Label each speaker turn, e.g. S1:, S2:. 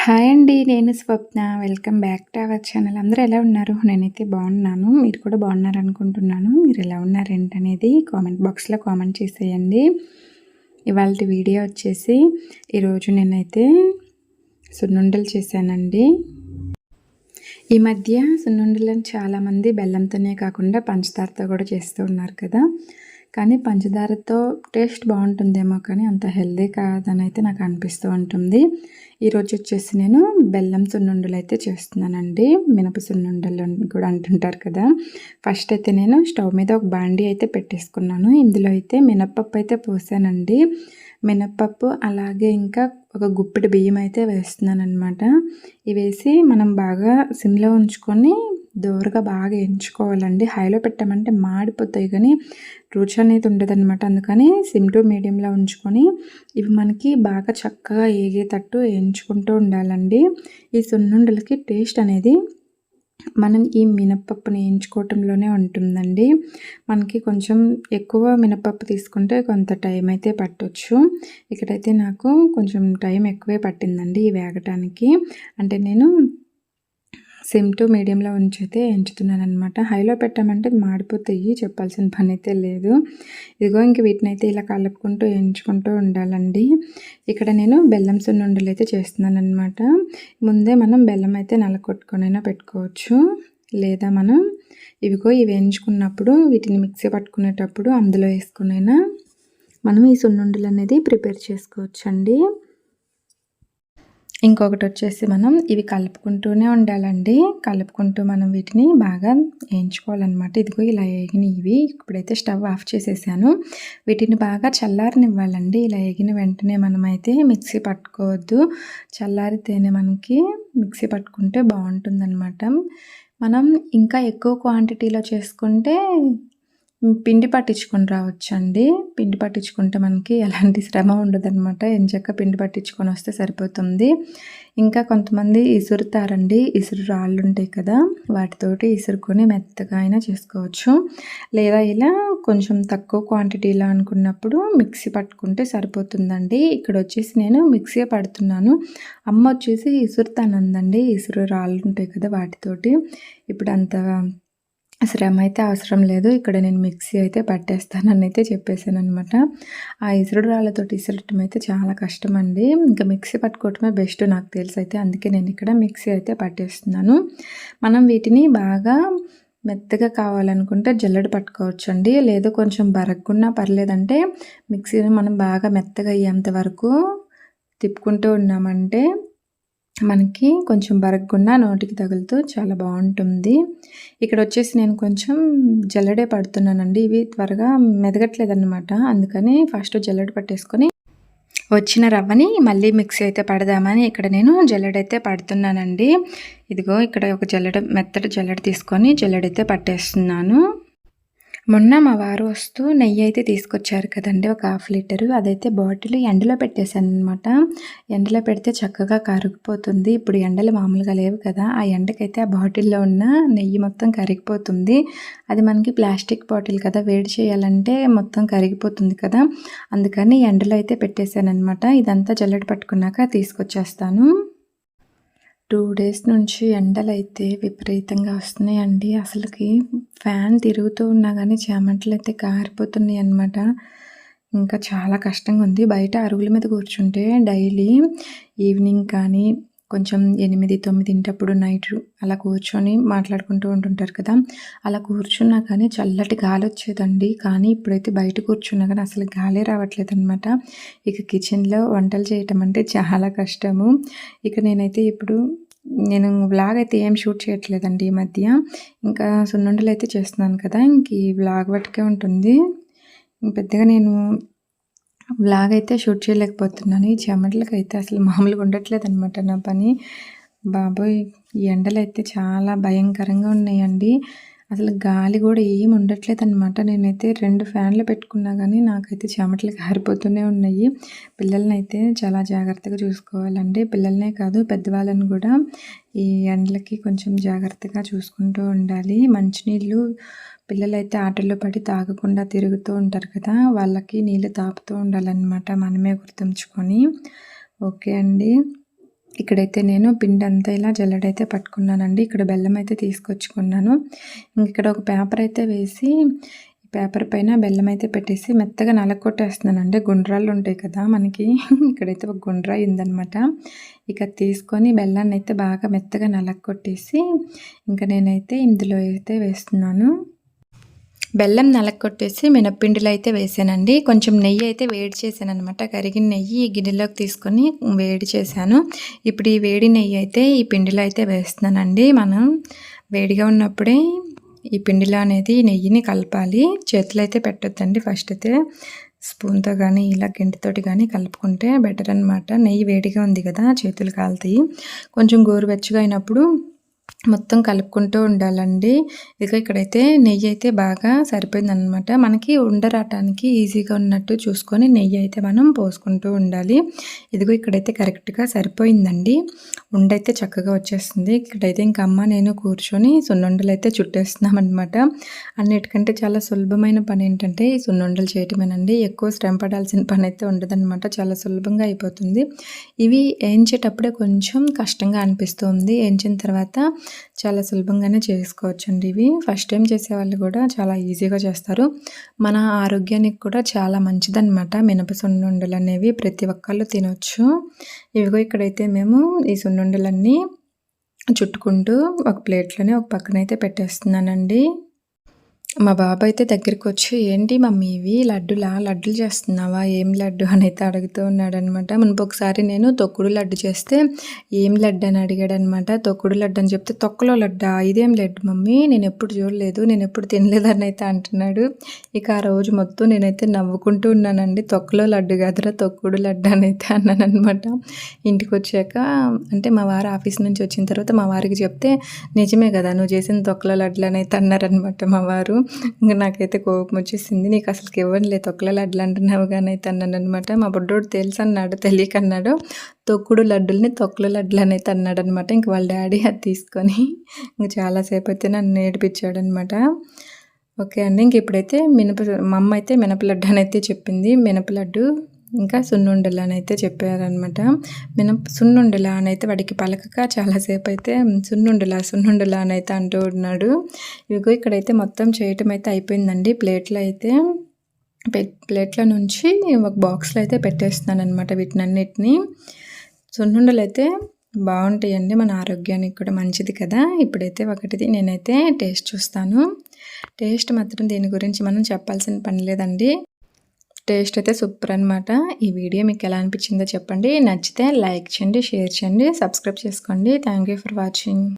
S1: Hi అండి. నేను Swapna. Welcome back to our channel. అందరూ ఎలా ఉన్నారు? నేనైతే బాగున్నాను. మీరు కూడా బాగున్నారనుకుంటున్నాను. మీరు ఎలా ఉన్నారేంటనేది కామెంట్ బాక్స్‌లో కామెంట్ చేసేయండి. ఇవాల్టి వీడియో వచ్చేసి ఈరోజు నేనైతే సున్నుండలు చేశానండి. ఈ మధ్య సున్నుండలను చాలామంది బెల్లంతోనే కాకుండా పంచదారతో కూడా చేస్తూ ఉన్నారు కదా! కానీ పంచదారతో టేస్ట్ బాగుంటుందేమో కానీ అంత హెల్తీ కాదని అయితే నాకు అనిపిస్తూ ఉంటుంది. ఈరోజు వచ్చేసి నేను బెల్లం సున్నుండలు అయితే చేస్తున్నానండి. మినప సున్నుండలు కూడా అంటుంటారు కదా! ఫస్ట్ అయితే నేను స్టవ్ మీద ఒక బాండీ అయితే పెట్టేసుకున్నాను. ఇందులో అయితే మినప్పప్పు అయితే పోసానండి. మినప్పప్పు అలాగే ఇంకా ఒక గుప్పెడు బియ్యం అయితే వేస్తున్నానమాట. ఇవి వేసి మనం బాగా సిమ్లో ఉంచుకొని దోరగా బాగా వేయించుకోవాలండి. హైలో పెట్టామంటే మాడిపోతాయి కానీ రుచి అనేది ఉండదన్నమాట. అందుకని సిమ్ టు మీడియంలో ఉంచుకొని ఇవి మనకి బాగా చక్కగా ఏగేటట్టు వేయించుకుంటూ ఉండాలండి. ఈ సున్నుండలకి టేస్ట్ అనేది మనం ఈ మినప్పప్పుని వేయించుకోవటంలోనే ఉంటుందండి. మనకి కొంచెం ఎక్కువ మినప్పప్పు తీసుకుంటే కొంత టైం అయితే పట్టొచ్చు. ఇక్కడైతే నాకు కొంచెం టైం ఎక్కువే పట్టిందండి ఈ వేగటానికి. అంటే నేను సిమ్ టు మీడియంలో ఉంచైతే ఎంచుతున్నానమాట. హైలో పెట్టామంటే మాడిపోతాయి, చెప్పాల్సిన పని అయితే లేదు. ఇదిగో ఇంక వీటినైతే ఇలా కలుపుకుంటూ ఎంచుకుంటూ ఉండాలండి. ఇక్కడ నేను బెల్లం సున్నుండలు అయితే చేస్తున్నానమాట. ముందే మనం బెల్లం అయితే నలకొట్టుకొనైనా పెట్టుకోవచ్చు, లేదా మనం ఇవి వేయించుకున్నప్పుడు వీటిని మిక్సీ పట్టుకునేటప్పుడు అందులో వేసుకునైనా మనం ఈ సున్నుండలు అనేది ప్రిపేర్ చేసుకోవచ్చండి. ఇంకొకటి వచ్చేసి మనం ఇవి కలుపుకుంటూనే ఉండాలండి. కలుపుకుంటూ మనం వీటిని బాగా వేయించుకోవాలన్నమాట. ఇదిగో ఇలా వేగినవి ఇవి. ఇప్పుడైతే స్టవ్ ఆఫ్ చేసేసాను. వీటిని బాగా చల్లారనివ్వాలండి. ఇలా వేగిన వెంటనే మనమైతే మిక్సీ పట్టుకోవద్దు. చల్లారితేనే మనకి మిక్సీ పట్టుకుంటే బాగుంటుందన్నమాట. మనం ఇంకా ఎక్కువ క్వాంటిటీలో చేసుకుంటే పిండి పట్టించుకొని రావచ్చండి. పిండి పట్టించుకుంటే మనకి ఎలాంటి శ్రమ ఉండదన్నమాట. ఎంచక్కా పిండి పట్టించుకొని వస్తే సరిపోతుంది. ఇంకా కొంతమంది ఇసురుతారండి. ఇసురు రాళ్ళు ఉంటాయి కదా, వాటితోటి ఇసురుకొని మెత్తగా అయినా చేసుకోవచ్చు. లేదా ఇలా కొంచెం తక్కువ క్వాంటిటీలో అనుకున్నప్పుడు మిక్సీ పట్టుకుంటే సరిపోతుందండి. ఇక్కడ వచ్చేసి నేను మిక్సీ పడుతున్నాను. అమ్మ వచ్చేసి ఇసురుతానందండి. ఇసురు రాళ్ళు ఉంటాయి కదా, వాటితోటి. ఇప్పుడు అంత శ్రమ అయితే అవసరం లేదు. ఇక్కడ నేను మిక్సీ అయితే పట్టేస్తానని అయితే చెప్పేసాను అనమాట. ఆ ఇసురుడు రాళ్ళతోటి ఇసురటం అయితే చాలా కష్టం అండి. ఇంకా మిక్సీ పట్టుకోవటమే బెస్ట్ నాకు తెలిసి అయితే. అందుకే నేను ఇక్కడ మిక్సీ అయితే పట్టేస్తున్నాను. మనం వీటిని బాగా మెత్తగా కావాలనుకుంటే జల్లెడ పట్టుకోవచ్చు అండి. లేదు కొంచెం బరక్కున్నా పర్లేదంటే మిక్సీని మనం బాగా మెత్తగా అయ్యేంత వరకు తిప్పుకుంటూ ఉన్నామంటే మనకి కొంచెం బరగకుండా నోటికి తగులుతూ చాలా బాగుంటుంది. ఇక్కడ వచ్చేసి నేను కొంచెం జల్లెడే పడుతున్నానండి. ఇవి త్వరగా మెదగట్లేదన్నమాట. అందుకని ఫస్ట్ జల్లెడ పట్టేసుకొని వచ్చిన రవ్వని మళ్ళీ మిక్సీ అయితే పడదామని ఇక్కడ నేను జల్లెడైతే పడుతున్నానండి. ఇదిగో ఇక్కడ ఒక మెత్తటి జల్లెడ తీసుకొని జల్లెడైతే పట్టేస్తున్నాను. మొన్న మా వారు వస్తూ నెయ్యి అయితే తీసుకొచ్చారు కదండి, ఒక 1/2 లీటరు. అదైతే బాటిల్ ఎండలో పెట్టేశాను అనమాట. ఎండలో పెడితే చక్కగా కరిగిపోతుంది. ఇప్పుడు ఎండలు మామూలుగా లేవు కదా, ఆ ఎండకైతే ఆ బాటిల్లో ఉన్న నెయ్యి మొత్తం కరిగిపోతుంది. అది మనకి ప్లాస్టిక్ బాటిల్ కదా, వేడి చేయాలంటే మొత్తం కరిగిపోతుంది కదా, అందుకని ఎండలో అయితే పెట్టేశాను అనమాట. ఇదంతా జల్లెడ పట్టుకున్నాక తీసుకొచ్చేస్తాను. 2 డేస్ నుంచి ఎండలైతే విపరీతంగా వస్తున్నాయండి. అసలుకి ఫ్యాన్ తిరుగుతూ ఉన్నా కానీ చెమటలు అయితే కారిపోతున్నాయి అన్నమాట. ఇంకా చాలా కష్టంగా ఉంది. బయట అరుగుల మీద కూర్చుంటే డైలీ ఈవినింగ్ కానీ కొంచెం 8, 9 నైట్ అలా కూర్చొని మాట్లాడుకుంటూ ఉంటుంటారు కదా, అలా కూర్చున్నా కానీ చల్లటి గాలి వచ్చేదండి. కానీ ఇప్పుడైతే బయట కూర్చున్నా కానీ అసలు గాలే రావట్లేదు అనమాట. ఇక కిచెన్లో వంటలు చేయటం అంటే చాలా కష్టము. ఇక నేనైతే ఇప్పుడు వ్లాగ్ అయితే ఏం షూట్ చేయట్లేదండి ఈ మధ్య. ఇంకా సున్నుండలు అయితే చేస్తున్నాను కదా, ఇంక ఈ వ్లాగ్ వరకే ఉంటుంది. పెద్దగా నేను వ్లాగ్ అయితే షూట్ చేయలేకపోతున్నాను. ఈ చెమటలకైతే అసలు మామూలుగా ఉండట్లేదు అనమాట నా పని. బాబోయ్, ఈ ఎండలు అయితే చాలా భయంకరంగా ఉన్నాయండి. అసలు గాలి కూడా ఏమి ఉండట్లేదు అనమాట. నేనైతే 2 ఫ్యాన్లు పెట్టుకున్నా కానీ నాకైతే చెమటలు కారిపోతూనే ఉన్నాయి. పిల్లల్ని అయితే చాలా జాగ్రత్తగా చూసుకోవాలండి. పిల్లలనే కాదు, పెద్దవాళ్ళని కూడా ఈ ఎండలకి కొంచెం జాగ్రత్తగా చూసుకుంటూ ఉండాలి. మంచినీళ్ళు పిల్లలైతే ఆటల్లో పడి తాగకుండా తిరుగుతూ ఉంటారు కదా, వాళ్ళకి నీళ్ళు తాపుతూ ఉండాలన్నమాట, మనమే గుర్తుంచుకొని. ఓకే అండి, ఇక్కడైతే నేను పిండి అంతా ఇలా జల్లెడైతే పట్టుకున్నానండి. ఇక్కడ బెల్లం అయితే తీసుకొచ్చుకున్నాను. ఇక్కడ ఒక పేపర్ అయితే వేసి పేపర్ పైన బెల్లం అయితే పెట్టేసి మెత్తగా నలగొట్టేస్తున్నానండి. గుండ్రాళ్ళు ఉంటాయి కదా మనకి. ఇక్కడైతే ఒక గుండ్రాయి ఉందనమాట. ఇక తీసుకొని బెల్లాన్ని అయితే బాగా మెత్తగా నలగొట్టేసి ఇంకా నేనైతే ఇందులో అయితే వేస్తున్నాను. బెల్లం నలగొట్టేసి మినప్పిండిలో అయితే వేసానండి. కొంచెం నెయ్యి అయితే వేడి చేశాను అనమాట. కరిగిన నెయ్యి ఈ గిన్నెలోకి తీసుకొని వేడి చేశాను. ఇప్పుడు ఈ వేడి నెయ్యి అయితే ఈ పిండిలో అయితే వేస్తున్నానండి. మనం వేడిగా ఉన్నప్పుడే ఈ పిండిలో అనేది నెయ్యిని కలపాలి. చేతులు అయితే పెట్టొద్దండి. ఫస్ట్ అయితే స్పూన్తో కానీ ఇలా గంటితోటి కానీ కలుపుకుంటే బెటర్ అనమాట. నెయ్యి వేడిగా ఉంది కదా, చేతులు కాలుతాయి. కొంచెం గోరువెచ్చగా అయినప్పుడు మొత్తం కలుపుకుంటూ ఉండాలండి. ఇదిగో ఇక్కడైతే నెయ్యి అయితే బాగా సరిపోయిందనమాట. మనకి ఉండరాటానికి ఈజీగా ఉన్నట్టు చూసుకొని నెయ్యి అయితే మనం పోసుకుంటూ ఉండాలి. ఇదిగో ఇక్కడైతే కరెక్ట్గా సరిపోయిందండి. ఉండైతే చక్కగా వచ్చేస్తుంది. ఇక్కడైతే ఇంక అమ్మ నేను కూర్చొని సున్నుండలు అయితే చుట్టేస్తున్నాం అనమాట. అన్నిటికంటే చాలా సులభమైన పని ఏంటంటే ఈ సున్నుండలు చేయటమేనండి. ఎక్కువ శ్రమ పడాల్సిన పని అయితే ఉండదన్నమాట. చాలా సులభంగా అయిపోతుంది. ఇవి వేయించేటప్పుడే కొంచెం కష్టంగా అనిపిస్తుంది. వేయించిన తర్వాత చాలా సులభంగానే చేసుకోవచ్చండి. ఇవి ఫస్ట్ టైం చేసేవాళ్ళు కూడా చాలా ఈజీగా చేస్తారు. మన ఆరోగ్యానికి కూడా చాలా మంచిదన్నమాట. మినప సున్నుండలు అనేవి ప్రతి ఒక్కళ్ళు తినొచ్చు. ఇవిగో ఇక్కడైతే మేము ఈ సున్నుండలన్నీ చుట్టుకుంటూ ఒక ప్లేట్లోనే ఒక పక్కనైతే పెట్టేస్తున్నానండి. మా బాబు అయితే దగ్గరికి వచ్చి, ఏంటి మమ్మీ ఇవి లడ్డులు చేస్తున్నావా, ఏం లడ్డు అని అయితే అడుగుతూ ఉన్నాడనమాట. ఒకసారి నేను తొక్కుడు లడ్డు చేస్తే ఏం లడ్డు అని అడిగాడనమాట. తొక్కుడు లడ్డు అని చెప్తే తొక్కలో లడ్డా, ఇదేం లడ్డు మమ్మీ, నేను ఎప్పుడు చూడలేదు, నేను ఎప్పుడు తినలేదని అయితే అంటున్నాడు. ఇక ఆ రోజు మొత్తం నేనైతే నవ్వుకుంటూ ఉన్నానండి. తొక్కలో లడ్డు కాదురా తొక్కుడు లడ్డు అని అయితే అన్నానమాట. ఇంటికి వచ్చాక అంటే మా వారు ఆఫీస్ నుంచి వచ్చిన తర్వాత మా వారికి చెప్తే, నిజమే కదా నువ్వు చేసిన తొక్కలో లడ్లు అని అయితే అన్నారనమాట మా వారు. ఇంకా నాకైతే కోపం వచ్చేసింది. నీకు అసలుకి ఇవ్వనులే తొక్కల లడ్లు అంటున్నావు కానీ అయితే అన్నాను అనమాట. మా బుడ్డోడు తెలుసు అన్నాడు, తెలియక అన్నాడు. తొక్కుడు లడ్డుల్ని తొక్కల లడ్లు అని అయితే అన్నాడు అనమాట. ఇంక వాళ్ళ డాడీ అది తీసుకొని ఇంక చాలాసేపు అయితే నన్ను నేర్పించాడు అనమాట. ఓకే అండి. ఇంక ఇప్పుడైతే మా అమ్మ అయితే మినపలడ్డు అని అయితే చెప్పింది. మినపలడ్డు ఇంకా సున్నుండలు అని అయితే చెప్పారనమాట. సున్నుండలా అని అయితే వాడికి పలకక చాలాసేపు అయితే సున్నుండలా అని అయితే అంటూ ఉన్నాడు. ఇవిగో ఇక్కడైతే మొత్తం చేయటం అయితే అయిపోయిందండి. ప్లేట్ల నుంచి ఒక బాక్స్లో అయితే పెట్టేస్తున్నాను అనమాట వీటినన్నిటిని. సున్నుండలు అయితే బాగుంటాయండి, మన ఆరోగ్యానికి కూడా మంచిది కదా. ఇప్పుడైతే ఒకటిది నేనైతే టేస్ట్ చూస్తాను. టేస్ట్ మాత్రం దీని గురించి మనం చెప్పాల్సిన పని లేదండి. టేస్ట్ అయితే సూపర్ అనమాట. ఈ వీడియో మీకు ఎలా అనిపించిందో చెప్పండి. నచ్చితే లైక్ చేయండి, షేర్ చేయండి, సబ్స్క్రైబ్ చేసుకోండి. Thank you for watching.